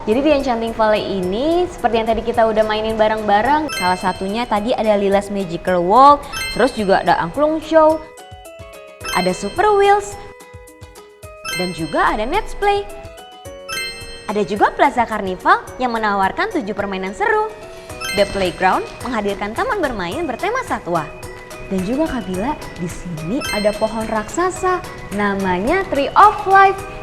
Jadi di Enchanting Valley ini seperti yang tadi kita udah mainin bareng-bareng. Salah satunya tadi ada Lila's Magical World, terus juga ada Angklung Show, ada Super Wheels, dan juga ada Let's Play. Ada juga Plaza Carnival yang menawarkan 7 permainan seru. The Playground menghadirkan taman bermain bertema satwa. Dan juga Kak Bila, di sini ada pohon raksasa namanya Tree of Life.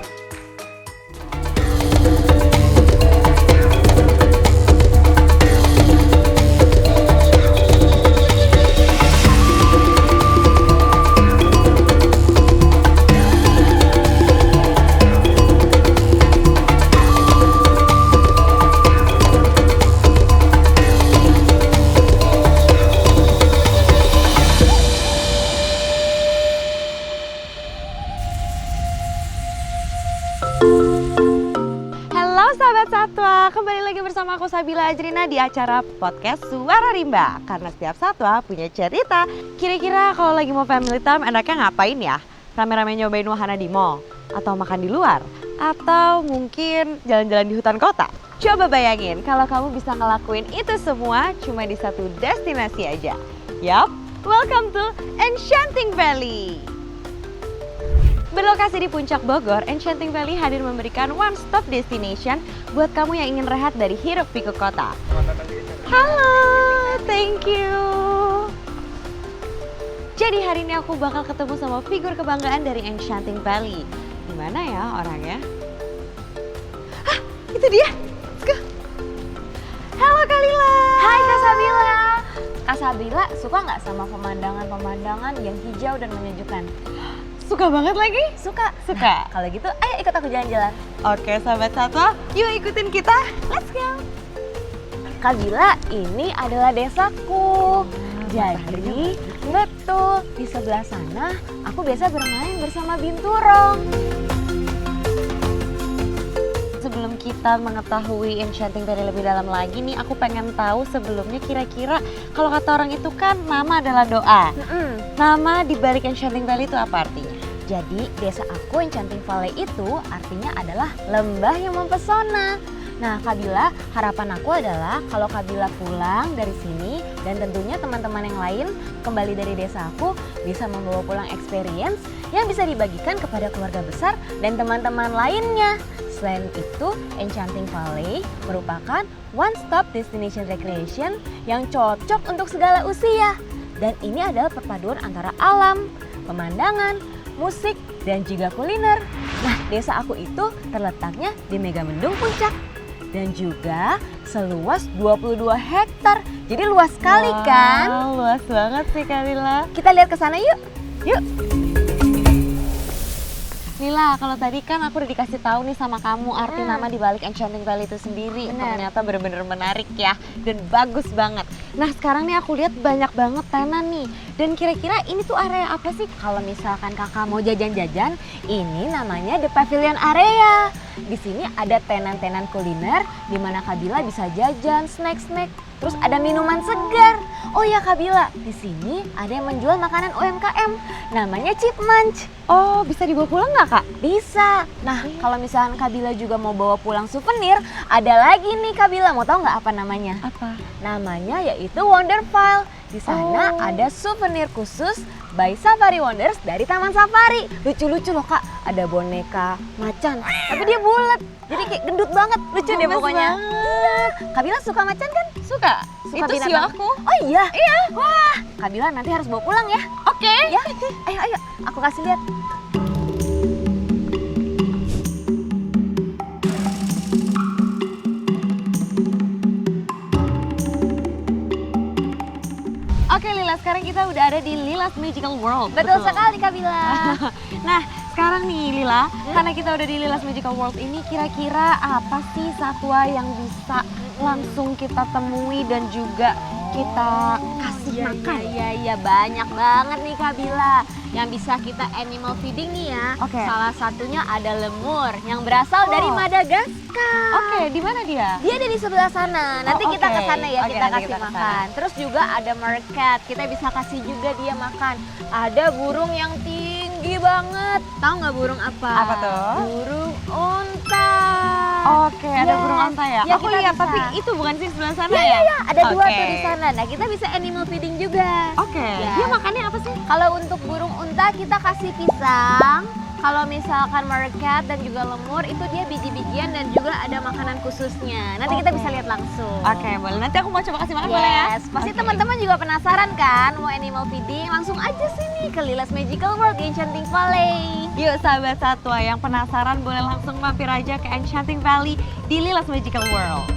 Sahabat Satwa, kembali lagi bersama aku Sabila Ajrina di acara podcast Suara Rimba. Karena setiap satwa punya cerita. Kira-kira kalau lagi mau family time enaknya ngapain ya? Rame-rame nyobain wahana di mall? Atau makan di luar? Atau mungkin jalan-jalan di hutan kota? Coba bayangin kalau kamu bisa ngelakuin itu semua cuma di satu destinasi aja. Yup, welcome to Enchanting Valley. Berlokasi di Puncak Bogor, Enchanting Valley hadir memberikan one-stop destination buat kamu yang ingin rehat dari hiruk pikuk kota. Halo, thank you. Jadi hari ini aku bakal ketemu sama figur kebanggaan dari Enchanting Valley. Di mana ya orangnya? Hah, itu dia. Let's go. Halo Kak Lila. Hai Kak Sabila. Kak Sabila suka nggak sama pemandangan-pemandangan yang hijau dan menyejukkan? Suka banget lagi? Suka. Suka. Kalau gitu, ayo ikut aku jalan-jalan. Oke, sahabat satwa, yuk ikutin kita. Let's go. Kak Bila, ini adalah desaku. Jadi, betul, di sebelah sana aku biasa bermain bersama binturong. Sebelum kita mengetahui Enchanting Valley lebih dalam lagi nih, aku pengen tahu sebelumnya kira-kira kalau kata orang itu kan nama adalah doa. Nama di balik Enchanting Valley itu apa artinya? Jadi, desa aku Enchanting Valley itu artinya adalah lembah yang mempesona. Nah, Kak Bila, harapan aku adalah kalau Kak Bila pulang dari sini dan tentunya teman-teman yang lain kembali dari desa aku bisa membawa pulang experience yang bisa dibagikan kepada keluarga besar dan teman-teman lainnya. Selain itu, Enchanting Valley merupakan one-stop destination recreation yang cocok untuk segala usia. Dan ini adalah perpaduan antara alam, pemandangan, musik, dan juga kuliner. Nah, desa aku itu terletaknya di Megamendung Puncak. Dan juga seluas 22 hektar. Jadi luas sekali kan? Luas banget sih Kak Lila. Kita lihat ke sana yuk. Yuk. Lila, kalau tadi kan aku udah dikasih tahu nih sama kamu arti nama di balik Enchanting Valley itu sendiri. Bener. Ternyata bener-bener menarik ya dan bagus banget. Nah, sekarang nih aku lihat banyak banget tenan nih. Dan kira-kira ini tuh area apa sih? Kalau misalkan kakak mau jajan-jajan, ini namanya The Pavilion Area. Di sini ada tenan-tenan kuliner di mana Kak Bila bisa jajan, snack-snack, terus ada minuman segar. Oh ya Kak Bila, di sini ada yang menjual makanan UMKM, namanya Chip Munch. Oh, bisa dibawa pulang nggak Kak? Bisa. Nah, kalau misalkan Kak Bila juga mau bawa pulang souvenir, ada lagi nih Kak Bila. Mau tahu nggak apa namanya? Apa? Namanya yaitu Wonderfile. Di sana ada souvenir khusus by Safari Wonders dari Taman Safari. Lucu-lucu loh Kak, ada boneka macan, tapi dia bulat. Jadi kayak gendut banget, lucu deh pokoknya. Iya. Kak Bila suka macan kan? Suka. Suka Itu sih binatang? aku. Oh iya? Iya. Wah, Kak Bila nanti harus bawa pulang ya. Oke. Ya, ayo, aku kasih lihat. Oke Lila, sekarang kita udah ada di Lila's Magical World. Betul sekali Kak Bila. Nah, sekarang nih Lila, karena kita udah di Lila's Magical World ini, kira-kira apa sih satwa yang bisa langsung kita temui dan juga kita kasih makan? Iya, banyak banget nih Kak Bila. Yang bisa kita animal feeding nih ya. Oke. Salah satunya ada lemur yang berasal dari Madagaskar. Oke, di mana dia? Dia ada di sebelah sana. Nanti kita ke sana ya, Oke, kita nanti kasih kita ke makan. Terus juga ada meerkat. Kita bisa kasih juga dia makan. Ada burung yang tinggi banget. Tahu nggak burung apa? Apa tuh? Burung unta. Oke, ada Yes. burung onta ya? Ya, Aku kita lihat, bisa. tapi itu bukan sih sebelah sana Iya, ya? iya, iya, ada dua Oke. tuh di sana. Nah, kita bisa animal feeding juga. Oke, Ya. dia makannya apa sih? Kalau untuk burung unta kita kasih pisang. Kalau misalkan meerkat dan juga lemur itu dia biji-bijian dan juga ada makanan khususnya. Nanti kita Oke. bisa lihat langsung. Oke, boleh. Nanti aku mau coba kasih makan boleh ya? Yes, pasti Oke. teman-teman juga penasaran kan mau animal feeding? Langsung aja sini ke Lilas Magical World di Enchanting Valley. Yuk sahabat satwa yang penasaran boleh langsung mampir aja ke Enchanting Valley di Lilas Magical World.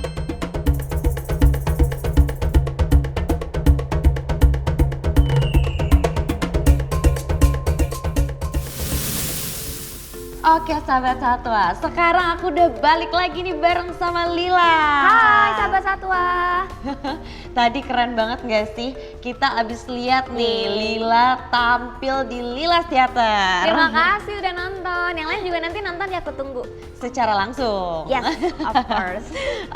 Oke sahabat satwa, sekarang aku udah balik lagi nih bareng sama Lila. Hai sahabat satwa. Tadi keren banget gak sih? Kita abis lihat nih Lila tampil di Lilas Theater. Terima kasih udah nonton. Yang lain juga nanti nonton ya, aku tunggu. Secara langsung. Yes, of course.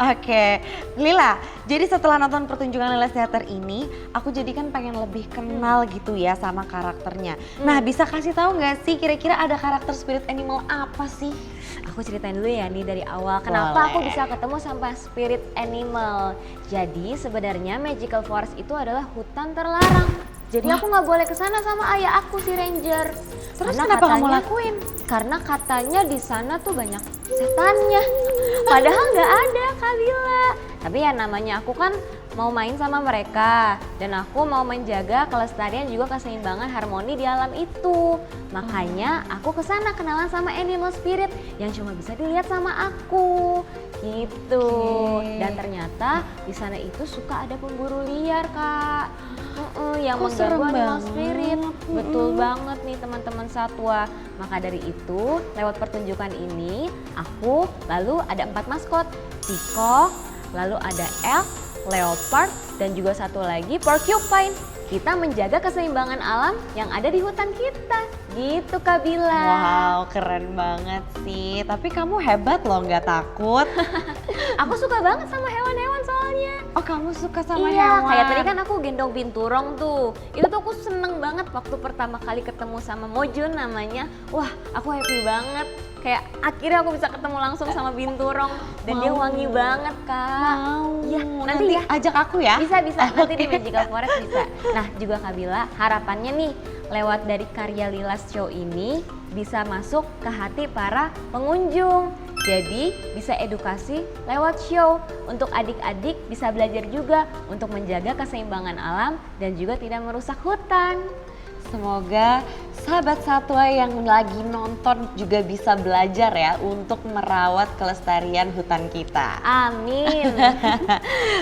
Oke, Lila. Jadi setelah nonton pertunjukan Lilas Theater ini, aku jadi kan pengen lebih kenal gitu ya sama karakternya. Nah, bisa kasih tahu nggak sih kira-kira ada karakter spirit animal apa sih? Aku ceritain dulu ya nih dari awal kenapa aku Boleh. bisa ketemu sama spirit animal. Jadi sebenarnya Magical Forest itu adalah hutan terlarang. Jadi aku nggak boleh kesana sama ayah aku si ranger. Terus Karena kenapa kamu katanya- lakuin? Karena katanya di sana tuh banyak setannya. Padahal nggak ada Kak Bila. Tapi ya namanya aku kan mau main sama mereka dan aku mau menjaga kelestarian juga keseimbangan harmoni di alam itu. Makanya aku kesana kenalan sama animal spirit yang cuma bisa dilihat sama aku gitu. Oke. Dan ternyata di sana itu suka ada pemburu liar Kak. Yang Kok mengganggu serem animal banget. spirit. Betul banget nih teman-teman satwa. Maka dari itu lewat pertunjukan ini aku lalu ada 4 maskot. Peacock, lalu ada elk, leopard, dan juga satu lagi porcupine. Kita menjaga keseimbangan alam yang ada di hutan kita. Gitu Kak Bila. Wow, keren banget sih. Tapi kamu hebat loh, nggak takut. Aku suka banget sama hewan-hewan soalnya. Oh, kamu suka sama Iya, hewan? kayak tadi kan aku gendong binturong tuh. Itu tuh aku seneng banget waktu pertama kali ketemu sama Mojun namanya. Wah, aku happy banget. Kayak akhirnya aku bisa ketemu langsung sama binturong dan dia Mau. wangi banget, Kak. Mau. Iya, nanti nanti ya. ajak aku ya. Bisa nanti di Magical Forest bisa. Nah, juga Kak Bila, harapannya nih lewat dari karya Lilas Show ini bisa masuk ke hati para pengunjung. Jadi bisa edukasi lewat show. Untuk adik-adik bisa belajar juga untuk menjaga keseimbangan alam dan juga tidak merusak hutan. Semoga sahabat satwa yang lagi nonton juga bisa belajar ya untuk merawat kelestarian hutan kita. Amin.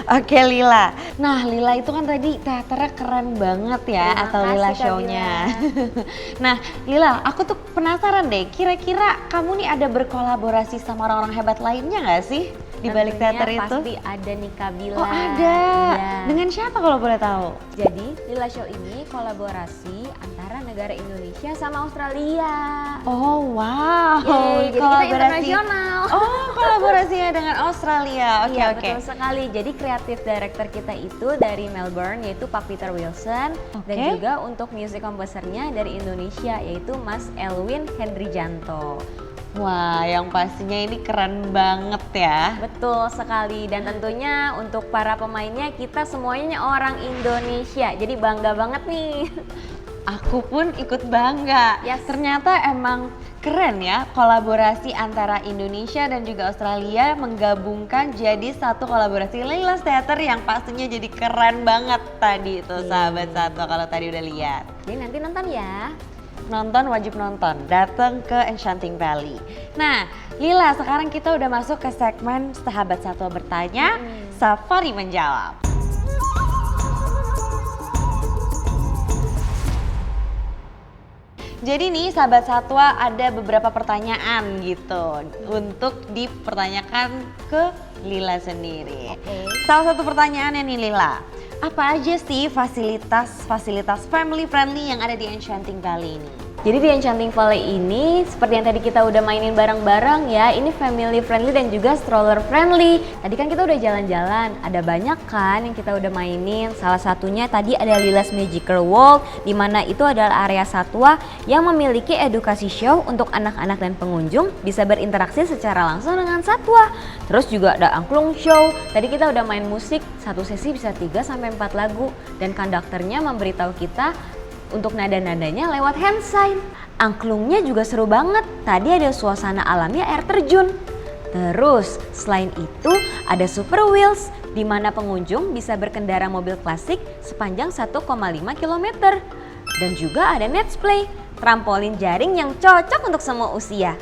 Oke Lila, nah Lila itu kan tadi teaternya keren banget ya, Terima atau kasih, Lila Kak show-nya. Nah Lila, aku tuh penasaran deh, kira-kira kamu nih ada berkolaborasi sama orang-orang hebat lainnya nggak sih di balik Tentunya teater itu? pasti ada nih Kak Bila. Oh ada, Iya. dengan siapa kalau boleh tahu? Jadi Lila Show ini kolaborasi antara negara Indonesia sama Australia. Oh wow, Yeay, jadi kita internasional. Oh kolaborasinya dengan Australia, oke Iya oke. betul sekali. Jadi kreatif director kita itu dari Melbourne yaitu Pak Peter Wilson dan Oke. juga untuk music composernya dari Indonesia yaitu Mas Elwin Hendrijanto. Wah, yang pastinya ini keren banget ya. Betul sekali dan tentunya untuk para pemainnya kita semuanya orang Indonesia. Jadi bangga banget nih. Aku pun ikut bangga. Yes. Ternyata emang keren ya kolaborasi antara Indonesia dan juga Australia menggabungkan jadi satu kolaborasi Lilas Theater yang pastinya jadi keren banget tadi tuh sahabat satwa kalau tadi udah lihat. Jadi nanti nonton ya. Nonton wajib nonton, datang ke Enchanting Valley. Nah, Lila sekarang kita udah masuk ke segmen sahabat satwa bertanya, Safari menjawab. Jadi nih sahabat satwa ada beberapa pertanyaan gitu untuk dipertanyakan ke Lila sendiri. Oke. Salah satu pertanyaannya nih Lila, apa aja sih fasilitas family friendly yang ada di Enchanting Valley ini? Jadi di Enchanting Valley ini seperti yang tadi kita udah mainin bareng-bareng ya, ini family friendly dan juga stroller friendly. Tadi kan kita udah jalan-jalan, ada banyak kan yang kita udah mainin. Salah satunya tadi ada Lila's Magical World, di mana itu adalah area satwa yang memiliki edukasi show untuk anak-anak dan pengunjung bisa berinteraksi secara langsung dengan satwa. Terus juga ada angklung show. Tadi kita udah main musik, satu sesi bisa 3 sampai 4 lagu dan konduktornya memberitahu kita untuk nada-nadanya lewat hand sign. Angklungnya juga seru banget. Tadi ada suasana alamnya air terjun. Terus selain itu ada Super Wheels di mana pengunjung bisa berkendara mobil klasik sepanjang 1,5 km. Dan juga ada Let's Play, trampolin jaring yang cocok untuk semua usia.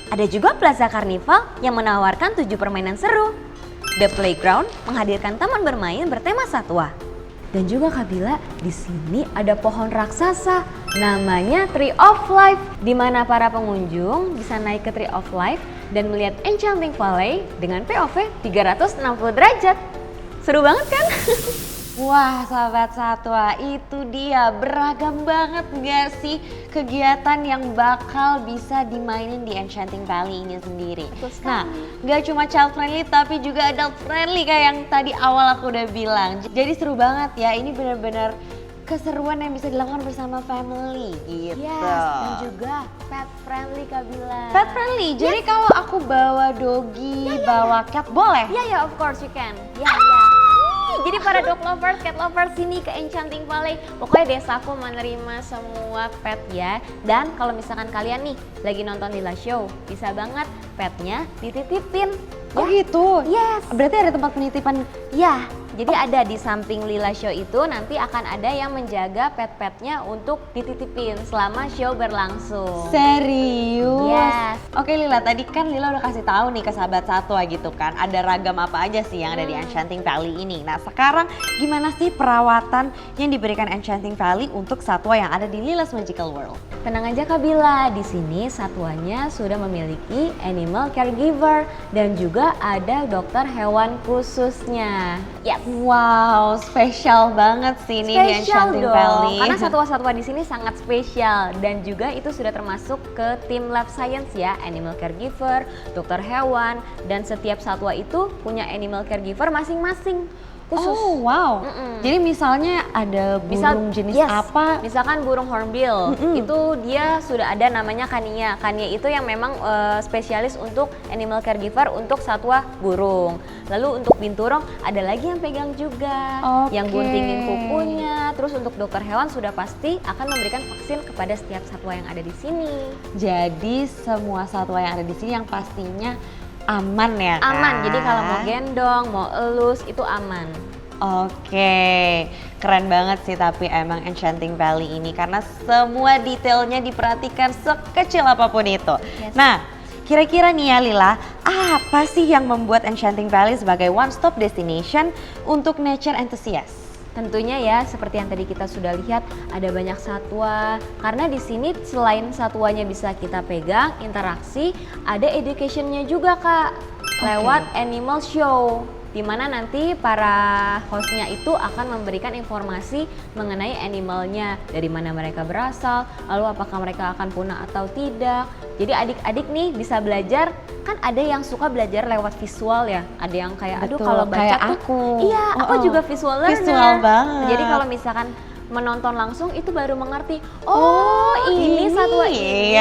Ada juga Plaza Carnival yang menawarkan 7 permainan seru. The Playground menghadirkan taman bermain bertema satwa. Dan juga Kak Bila, di sini ada pohon raksasa namanya Tree of Life, di mana para pengunjung bisa naik ke Tree of Life dan melihat Enchanting Valley dengan POV 360 derajat. Seru banget kan? Wah sahabat satwa, itu dia beragam banget gak sih kegiatan yang bakal bisa dimainin di Enchanting Valley ini sendiri. Nah gak cuma child friendly tapi juga adult friendly kayak yang tadi awal aku udah bilang. Jadi seru banget ya, ini benar-benar keseruan yang bisa dilakukan bersama family gitu. Yes, dan juga pet friendly Kak Bila. Pet friendly, jadi kalau aku bawa doggy, bawa cat boleh? Ya, of course you can. Ya. Jadi para dog lovers, cat lovers sini ke Enchanting Valley. Pokoknya desaku menerima semua pet ya. Dan kalau misalkan kalian nih lagi nonton Lila Show, bisa banget petnya dititipin. Oh gitu? Yes. Berarti ada tempat penitipan? Ya, jadi ada di samping Lila Show itu nanti akan ada yang menjaga pet-petnya untuk dititipin selama show berlangsung. Serius? Yes. Oke Lila, tadi kan Lila udah kasih tahu nih ke sahabat satwa gitu kan, ada ragam apa aja sih yang ada di Enchanting Valley ini. Nah sekarang gimana sih perawatan yang diberikan Enchanting Valley untuk satwa yang ada di Lila's Magical World? Tenang aja Kak Bila, di sini satwanya sudah memiliki animal caregiver dan juga ada dokter hewan khususnya. Yes. Wow, spesial banget sih ini di Enchanting Valley. Karena satwa-satwa di sini sangat spesial dan juga itu sudah termasuk ke tim lab science ya, animal caregiver, dokter hewan, dan setiap satwa itu punya animal caregiver masing-masing. Khusus. Oh wow, jadi misalnya ada burung jenis apa? Misalkan burung hornbill, itu dia sudah ada namanya Kania. Kania itu yang memang spesialis untuk animal caregiver untuk satwa burung. Lalu untuk binturong ada lagi yang pegang juga, yang guntingin kukunya. Terus untuk dokter hewan sudah pasti akan memberikan vaksin kepada setiap satwa yang ada di sini. Jadi semua satwa yang ada di sini yang pastinya aman ya kan? Aman, jadi kalau mau gendong, mau elus itu aman. Oke, keren banget sih tapi emang Enchanting Valley ini karena semua detailnya diperhatikan sekecil apapun itu. Yes. Nah, kira-kira nih ya Lila, apa sih yang membuat Enchanting Valley sebagai one-stop destination untuk nature enthusiast? Tentunya ya, seperti yang tadi kita sudah lihat, ada banyak satwa. Karena di sini selain satwanya bisa kita pegang, interaksi, ada educationnya juga Kak, lewat animal show. Di mana nanti para hostnya itu akan memberikan informasi mengenai animalnya, dari mana mereka berasal, lalu apakah mereka akan punah atau tidak. Jadi adik-adik nih bisa belajar, kan ada yang suka belajar lewat visual ya, ada yang kayak aduh kalau baca kayak tuh aku. Iya, aku juga visual learner. Visual banget. Jadi kalau misalkan menonton langsung itu baru mengerti, oh ini satwa ini,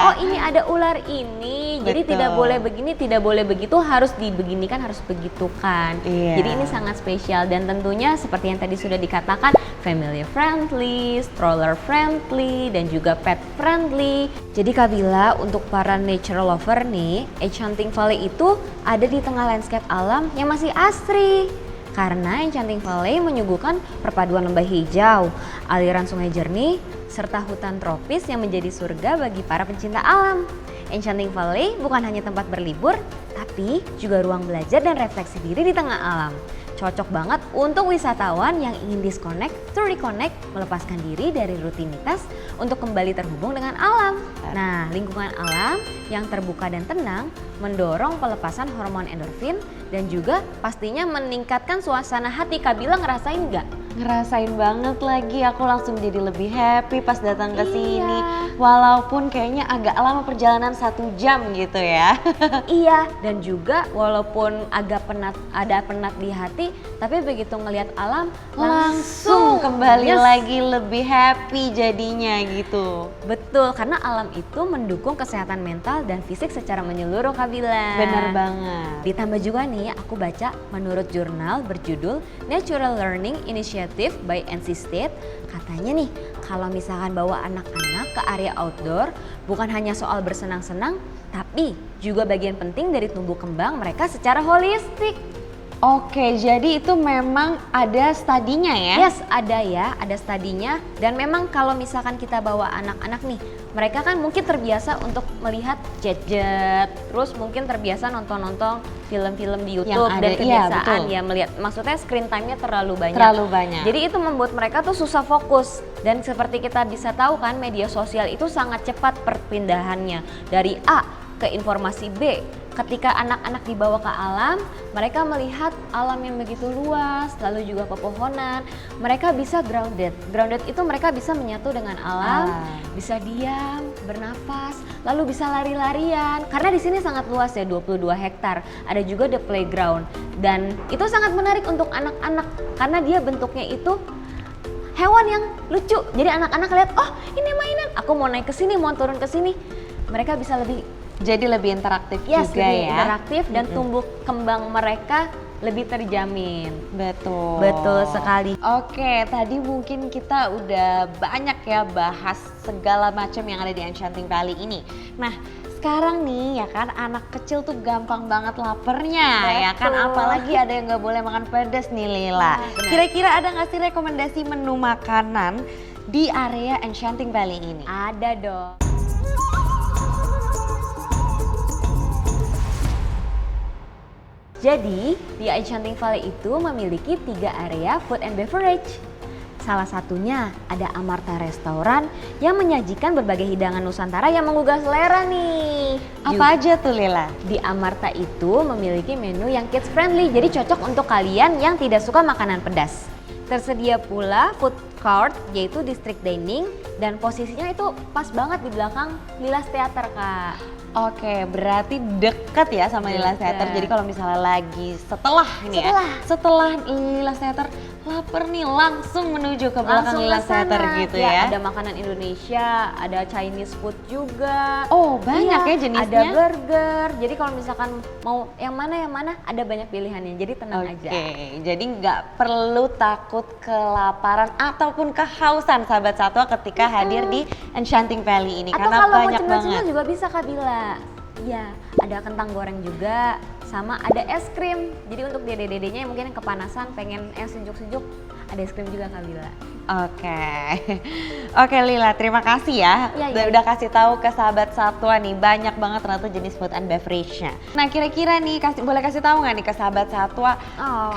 oh ini ada ular ini. Jadi tidak boleh begini, tidak boleh begitu, harus dibeginikan, harus begitu kan. Jadi ini sangat spesial dan tentunya seperti yang tadi sudah dikatakan, family friendly, stroller friendly, dan juga pet friendly. Jadi Kak Bila, untuk para nature lover nih, Enchanting Valley itu ada di tengah landscape alam yang masih asri. Karena Enchanting Valley menyuguhkan perpaduan lembah hijau, aliran sungai jernih, serta hutan tropis yang menjadi surga bagi para pencinta alam. Enchanting Valley bukan hanya tempat berlibur, tapi juga ruang belajar dan refleksi diri di tengah alam. Cocok banget untuk wisatawan yang ingin disconnect to reconnect, melepaskan diri dari rutinitas untuk kembali terhubung dengan alam. Nah, lingkungan alam yang terbuka dan tenang mendorong pelepasan hormon endorfin dan juga pastinya meningkatkan suasana hati. Kak Bila ngerasain nggak? Ngerasain banget lagi, aku langsung jadi lebih happy pas datang ke sini. Iya. Walaupun kayaknya agak lama perjalanan 1 jam gitu ya. Iya, dan juga walaupun agak penat di hati, tapi begitu ngelihat alam Langsung kembali Yes. lagi lebih happy jadinya gitu. Betul, karena alam itu mendukung kesehatan mental dan fisik secara menyeluruh, Kak Bila. Bener banget. Ditambah juga nih, aku baca menurut jurnal berjudul Natural Learning Initiative by NC State, katanya nih kalau misalkan bawa anak-anak ke area outdoor bukan hanya soal bersenang-senang, tapi juga bagian penting dari tumbuh kembang mereka secara holistik. Oke, jadi itu memang ada studinya ya? Yes, ada studinya, dan memang kalau misalkan kita bawa anak-anak nih, mereka kan mungkin terbiasa untuk melihat gadget, terus mungkin terbiasa nonton-nonton film-film di YouTube Yang ada, dan iya, kebiasaan betul. ya melihat, maksudnya screen time-nya terlalu banyak. Terlalu banyak. Jadi itu membuat mereka tuh susah fokus, dan seperti kita bisa tahu kan media sosial itu sangat cepat perpindahannya dari A ke informasi B. Ketika anak-anak dibawa ke alam, mereka melihat alam yang begitu luas, lalu juga pepohonan. Mereka bisa grounded. Grounded itu mereka bisa menyatu dengan alam, bisa diam, bernafas, lalu bisa lari-larian. Karena di sini sangat luas ya, 22 hektar. Ada juga the playground. Dan itu sangat menarik untuk anak-anak karena dia bentuknya itu hewan yang lucu. Jadi anak-anak lihat, oh ini mainan, aku mau naik ke sini, mau turun ke sini. Mereka bisa Jadi lebih interaktif yes, juga lebih ya? interaktif dan tumbuh kembang mereka lebih terjamin. Betul. Betul sekali. Oke, tadi mungkin kita udah banyak ya bahas segala macam yang ada di Enchanting Valley ini. Nah, sekarang nih ya kan anak kecil tuh gampang banget lapernya ya kan, Betul. apalagi ada yang nggak boleh makan pedas nih Lila. Benar. Kira-kira ada nggak sih rekomendasi menu makanan di area Enchanting Valley ini? Ada dong. Jadi, di Enchanting Valley itu memiliki 3 area food and beverage. Salah satunya ada Amarta Restoran yang menyajikan berbagai hidangan Nusantara yang menggugah selera nih. Apa aja tuh Lila? Di Amarta itu memiliki menu yang kids friendly, jadi cocok untuk kalian yang tidak suka makanan pedas. Tersedia pula food court, yaitu district dining, dan posisinya itu pas banget di belakang Lilas Theater, Kak. Oke, berarti deket ya sama Lilas Deket. Theater. Jadi kalau misalnya lagi setelah Lilas Theater lapar nih, langsung menuju ke belakang Langsung Lilas ke sana. Theater gitu ya. Ada makanan Indonesia, ada Chinese food juga. Oh, banyak Iya, ya jenisnya. Ada burger. Jadi kalau misalkan mau yang mana ada banyak pilihannya. Jadi tenang aja. Oke, jadi nggak perlu takut kelaparan ataupun kehausan sahabat satwa ketika hadir di Enchanting Valley ini Atau karena kalau mau banyak cemil-cemil banget. juga bisa, Kak Bila. Iya, ada kentang goreng juga, sama ada es krim. Jadi untuk dede-dedenya yang mungkin yang kepanasan, pengen yang sejuk-sejuk, ada es krim juga, Kak Bila. Oke, oke Lila, terima kasih ya. Iya. Udah kasih tahu ke sahabat satwa nih, banyak banget ternyata jenis food and beverage-nya. Nah kira-kira nih, boleh kasih tahu nggak nih ke sahabat satwa,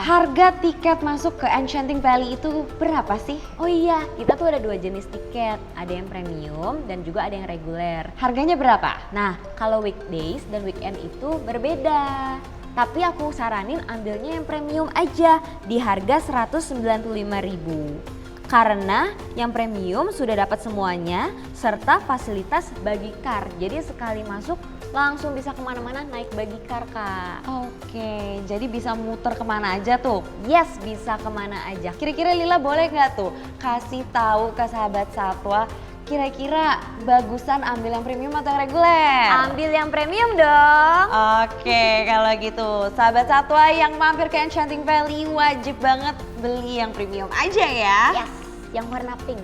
harga tiket masuk ke Enchanting Valley itu berapa sih? Oh iya, kita tuh ada 2 jenis tiket, ada yang premium dan juga ada yang reguler. Harganya berapa? Nah, kalau weekdays dan weekend itu berbeda. Tapi aku saranin ambilnya yang premium aja di harga 195.000. Karena yang premium sudah dapat semuanya serta fasilitas bagi car. Jadi sekali masuk langsung bisa kemana-mana naik bagi car, Kak. Oke, jadi bisa muter kemana aja tuh? Yes, bisa kemana aja. Kira-kira Lila boleh nggak tuh kasih tahu ke sahabat satwa kira-kira bagusan ambil yang premium atau yang reguler? Ambil yang premium dong. Oke, kalau gitu sahabat satwa yang mampir ke Enchanting Valley wajib banget beli yang premium aja ya. Yes, yang warna pink.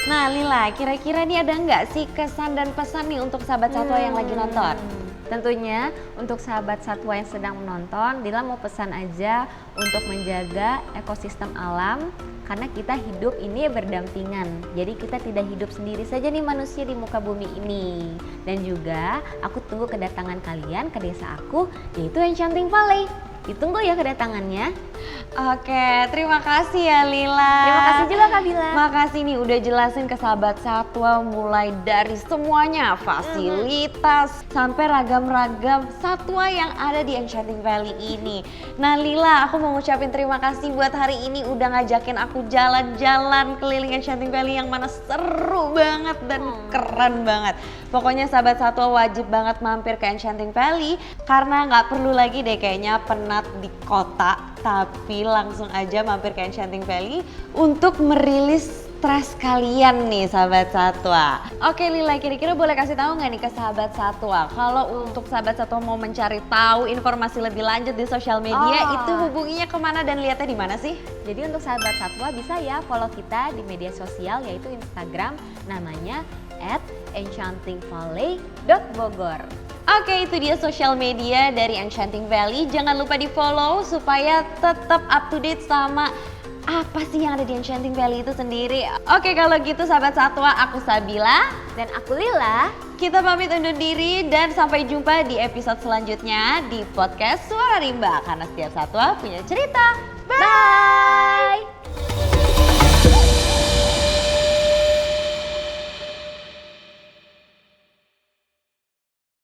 Nah Lila, kira-kira nih ada nggak sih kesan dan pesan nih untuk sahabat satwa yang lagi nonton? Tentunya untuk sahabat satwa yang sedang menonton, Lila mau pesan aja untuk menjaga ekosistem alam karena kita hidup ini berdampingan. Jadi kita tidak hidup sendiri saja nih manusia di muka bumi ini. Dan juga aku tunggu kedatangan kalian ke desa aku, yaitu Enchanting Valley. Ditunggu ya kedatangannya. Oke, terima kasih ya Lila. Terima kasih juga Kak Bila. Makasih nih udah jelasin ke sahabat satwa mulai dari semuanya, fasilitas sampai ragam-ragam satwa yang ada di Enchanting Valley ini. Nah Lila, aku mau ngucapin terima kasih buat hari ini udah ngajakin aku jalan-jalan keliling Enchanting Valley yang mana seru banget dan keren banget. Pokoknya sahabat satwa wajib banget mampir ke Enchanting Valley karena nggak perlu lagi deh kayaknya penat di kota, tapi langsung aja mampir ke Enchanting Valley untuk merilis stres kalian nih sahabat satwa. Oke Lila, kira-kira boleh kasih tahu nggak nih ke sahabat satwa kalau untuk sahabat satwa mau mencari tahu informasi lebih lanjut di sosial media itu hubunginya kemana dan lihatnya di mana sih? Jadi untuk sahabat satwa bisa ya follow kita di media sosial yaitu Instagram namanya @enchantingvalley.bogor. Oke, itu dia sosial media dari Enchanting Valley. Jangan lupa di follow supaya tetap up to date sama apa sih yang ada di Enchanting Valley itu sendiri. Oke, kalau gitu sahabat satwa, aku Sabila Dan aku Lila. Kita pamit undur diri dan sampai jumpa di episode selanjutnya di podcast Suara Rimba. Karena setiap satwa punya cerita. Bye!